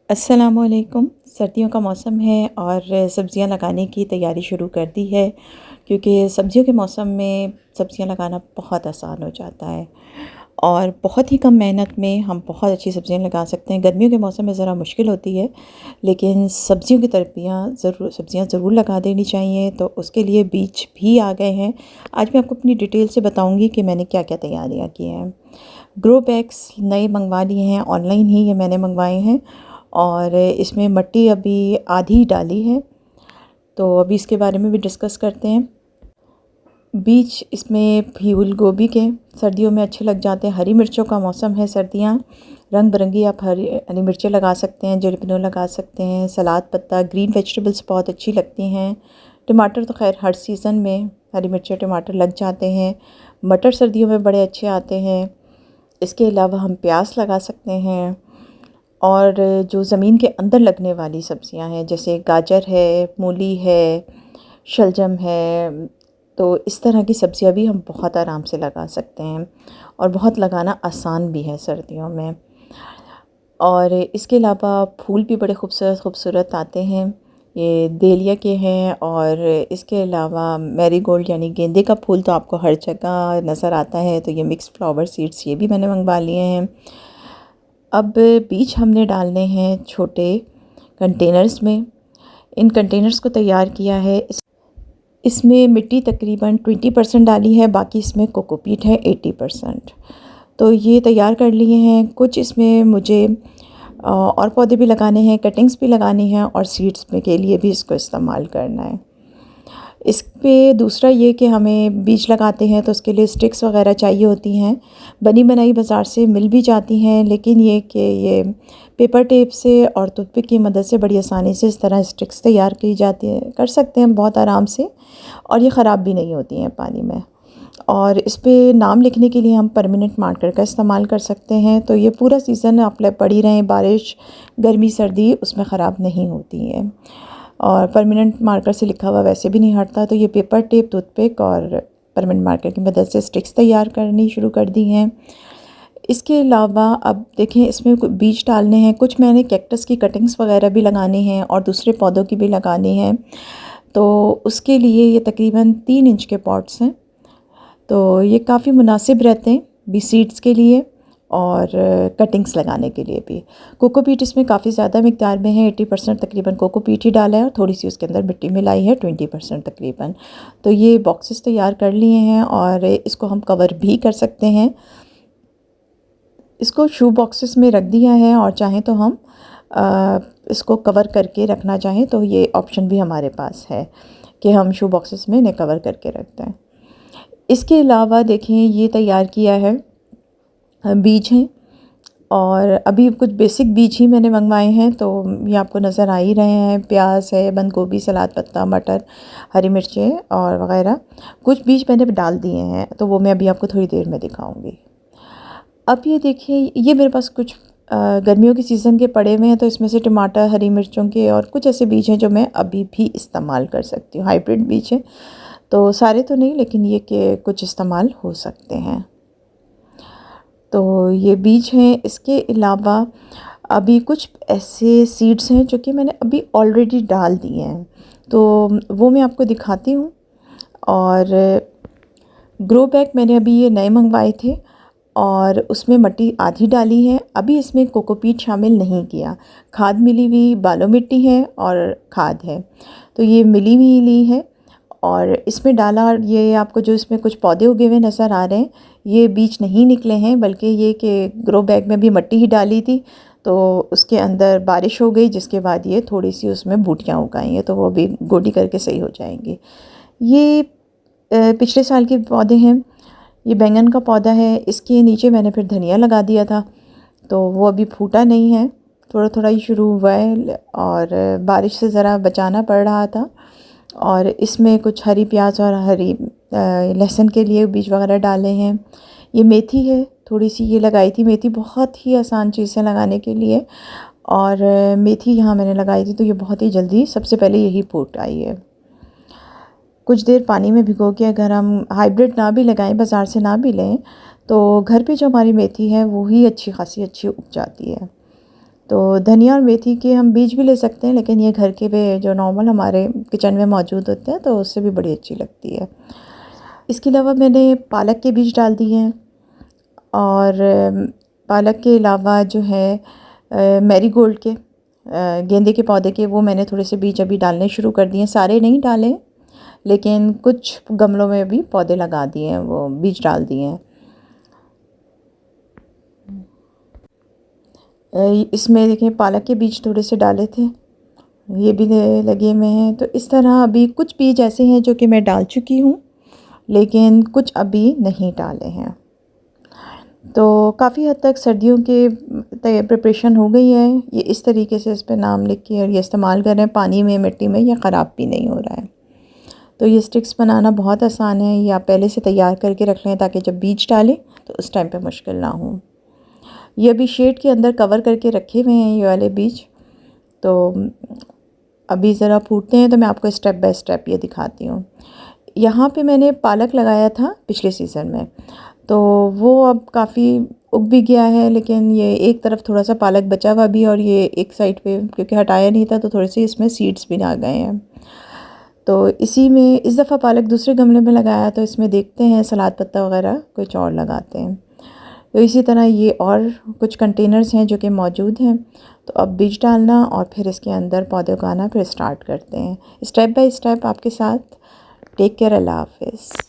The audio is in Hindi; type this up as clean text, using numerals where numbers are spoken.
अस्सलामुअलैकुम। सर्दियों का मौसम है और सब्ज़ियां लगाने की तैयारी शुरू कर दी है, क्योंकि सब्ज़ियों के मौसम में सब्ज़ियां लगाना बहुत आसान हो जाता है और बहुत ही कम मेहनत में हम बहुत अच्छी सब्ज़ियां लगा सकते हैं। गर्मियों के मौसम में ज़रा मुश्किल होती है, लेकिन सब्ज़ियों की सब्ज़ियां ज़रूर लगा देनी चाहिए। तो उसके लिए बीज भी आ गए हैं। आज मैं आपको अपनी डिटेल से बताऊँगी कि मैंने क्या क्या तैयारियाँ की हैं। ग्रो बैग्स नए मंगवा लिए हैं, ऑनलाइन ही ये मैंने मंगवाए हैं और इसमें मिट्टी अभी आधी डाली है। तो अभी इसके बारे में भी डिस्कस करते हैं। बीज इसमें फूल गोभी के सर्दियों में अच्छे लग जाते हैं। हरी मिर्चों का मौसम है, सर्दियाँ रंग बिरंगी आप हरी हरी मिर्चें लगा सकते हैं, जड़िपनो लगा सकते हैं, सलाद पत्ता, ग्रीन वेजिटेबल्स बहुत अच्छी लगती हैं। टमाटर तो खैर हर सीज़न में हरी मिर्चें टमाटर लग जाते हैं। मटर सर्दियों में बड़े अच्छे आते हैं। इसके अलावा हम प्याज लगा सकते हैं और जो ज़मीन के अंदर लगने वाली सब्ज़ियां हैं जैसे गाजर है, मूली है, शलजम है, तो इस तरह की सब्ज़ियां भी हम बहुत आराम से लगा सकते हैं और बहुत लगाना आसान भी है सर्दियों में। और इसके अलावा फूल भी बड़े खूबसूरत खूबसूरत आते हैं। ये डेलिया के हैं और इसके अलावा मैरीगोल्ड यानी गेंदे का फूल तो आपको हर जगह नज़र आता है। तो ये मिक्स फ्लावर सीड्स ये भी मैंने मंगवा लिए हैं। अब बीज हमने डालने हैं छोटे कंटेनर्स में। इन कंटेनर्स को तैयार किया है। इसमें मिट्टी तकरीबन 20% डाली है, बाकी इसमें कोकोपीट है 80%। तो ये तैयार कर लिए हैं। कुछ इसमें मुझे और पौधे भी लगाने हैं, कटिंग्स भी लगानी हैं और सीड्स में के लिए भी इसको इस्तेमाल करना है। इस पे दूसरा ये कि हमें बीज लगाते हैं तो उसके लिए स्टिक्स वगैरह चाहिए होती हैं। बनी बनाई बाज़ार से मिल भी जाती हैं, लेकिन ये कि ये पेपर टेप से और टूथपिक की मदद से बड़ी आसानी से इस तरह स्टिक्स तैयार की जाती है, कर सकते हैं बहुत आराम से, और ये ख़राब भी नहीं होती हैं पानी में। और इस पे नाम लिखने के लिए हम परमानेंट मार्कर का इस्तेमाल कर सकते हैं। तो ये पूरा सीज़न आप पड़ी रहें, बारिश गर्मी सर्दी, उसमें ख़राब नहीं होती है और परमानेंट मार्कर से लिखा हुआ वैसे भी नहीं हटता। तो ये पेपर टेप, टूथपिक और परमानेंट मार्कर की मदद से स्टिक्स तैयार करनी शुरू कर दी हैं। इसके अलावा अब देखें, इसमें बीज डालने हैं। कुछ मैंने कैक्टस की कटिंग्स वगैरह भी लगानी हैं और दूसरे पौधों की भी लगानी हैं। तो उसके लिए ये तकरीबन 3 इंच के पॉट्स हैं। तो ये काफ़ी मुनासिब रहते हैं बी सीड्स के लिए और कटिंग्स लगाने के लिए भी। कोकोपीट इसमें काफ़ी ज़्यादा मिक़दार में है, 80% तकरीबन कोकोपीट ही डाला है और थोड़ी सी उसके अंदर मिट्टी मिलाई है 20% तकरीबन। तो ये बॉक्सेस तैयार कर लिए हैं और इसको हम कवर भी कर सकते हैं। इसको शू बॉक्सेस में रख दिया है और चाहें तो हम इसको कवर करके रखना चाहें तो ये ऑप्शन भी हमारे पास है कि हम शू बॉक्सेस में इन्हें कवर करके रखते हैं। इसके अलावा देखें, ये तैयार किया है बीज हैं और अभी कुछ बेसिक बीज ही मैंने मंगवाए हैं। तो ये आपको नज़र आ ही रहे हैं, प्याज है, बंद गोभी, सलाद पत्ता, मटर, हरी मिर्चें और वग़ैरह। कुछ बीज मैंने डाल दिए हैं, तो वो मैं अभी आपको थोड़ी देर में दिखाऊंगी। अब ये देखिए, ये मेरे पास कुछ गर्मियों के सीज़न के पड़े हुए हैं। तो इसमें से टमाटर, हरी मिर्चों के और कुछ ऐसे बीज हैं जो मैं अभी भी इस्तेमाल कर सकती हूँ। हाइब्रिड बीज हैं, तो सारे तो नहीं, लेकिन ये कि कुछ इस्तेमाल हो सकते हैं। तो ये बीज हैं। इसके अलावा अभी कुछ ऐसे सीड्स हैं जो कि मैंने अभी ऑलरेडी डाल दिए हैं, तो वो मैं आपको दिखाती हूँ। और ग्रो बैग मैंने अभी ये नए मंगवाए थे और उसमें मिट्टी आधी डाली है। अभी इसमें कोकोपीट शामिल नहीं किया। खाद मिली हुई बालो मिट्टी है और खाद है, तो ये मिली हुई ली है और इसमें डाला। और ये आपको जो इसमें कुछ पौधे उगे हुए नज़र आ रहे हैं, ये बीज नहीं निकले हैं, बल्कि ये कि ग्रो बैग में भी मिट्टी ही डाली थी, तो उसके अंदर बारिश हो गई, जिसके बाद ये थोड़ी सी उसमें बूटियाँ उग आई हैं, तो वो भी गोडी करके सही हो जाएंगी। ये पिछले साल के पौधे हैं। ये बैंगन का पौधा है, इसके नीचे मैंने फिर धनिया लगा दिया था, तो वो अभी फूटा नहीं है, थोड़ा थोड़ा ही शुरू हुआ है और बारिश से ज़रा बचाना पड़ रहा था। और इसमें कुछ हरी प्याज और हरी लहसुन के लिए बीज वगैरह डाले हैं। ये मेथी है, थोड़ी सी ये लगाई थी मेथी, बहुत ही आसान चीज़ है लगाने के लिए। और मेथी यहाँ मैंने लगाई थी, तो ये बहुत ही जल्दी सबसे पहले यही फूट आई है। कुछ देर पानी में भिगो के अगर हम हाइब्रिड ना भी लगाएं, बाज़ार से ना भी लें, तो घर पे जो हमारी मेथी है वो ही अच्छी खासी अच्छी उग जाती है। तो धनिया और मेथी के हम बीज भी ले सकते हैं, लेकिन ये घर के पे जो नॉर्मल हमारे किचन में मौजूद होते हैं तो उससे भी बड़ी अच्छी लगती है। इसके अलावा मैंने पालक के बीज डाल दिए हैं, और पालक के अलावा जो है मैरीगोल्ड के गेंदे के पौधे के, वो मैंने थोड़े से बीज अभी डालने शुरू कर दिए हैं। सारे नहीं डाले, लेकिन कुछ गमलों में भी पौधे लगा दिए हैं, वो बीज डाल दिए हैं। इसमें देखिए पालक के बीज थोड़े से डाले थे, ये भी लगे हुए हैं। तो इस तरह अभी कुछ बीज ऐसे हैं जो कि मैं डाल चुकी हूँ, लेकिन कुछ अभी नहीं डाले हैं। तो काफ़ी हद तक सर्दियों के प्रिपरेशन हो गई है। ये इस तरीके से इस पे नाम लिख के और ये इस्तेमाल कर रहे हैं, पानी में, मिट्टी में, ये ख़राब भी नहीं हो रहा है। तो ये स्टिक्स बनाना बहुत आसान है, ये आप पहले से तैयार करके रख लें ताकि जब बीज डालें तो उस टाइम पे मुश्किल ना हो। ये अभी शेड के अंदर कवर करके रखे हुए हैं ये वाले बीज। तो अभी ज़रा फूटते हैं तो मैं आपको स्टेप बाय स्टेप ये दिखाती हूँ। यहाँ पे मैंने पालक लगाया था पिछले सीज़न में, तो वो अब काफ़ी उग भी गया है, लेकिन ये एक तरफ थोड़ा सा पालक बचा हुआ भी, और ये एक साइड पे क्योंकि हटाया नहीं था तो थोड़े से इसमें सीड्स भी आ गए हैं। तो इसी में इस दफ़ा पालक दूसरे गमले में लगाया, तो इसमें देखते हैं सलाद पत्ता वगैरह कुछ और लगाते हैं। तो इसी तरह ये और कुछ कंटेनर्स हैं जो कि मौजूद हैं। तो अब बीज डालना और फिर इसके अंदर पौधे उगाना फिर स्टार्ट करते हैं, स्टेप बाय स्टेप आपके साथ। टेक केयर, अल्लाह हाफ़िज़।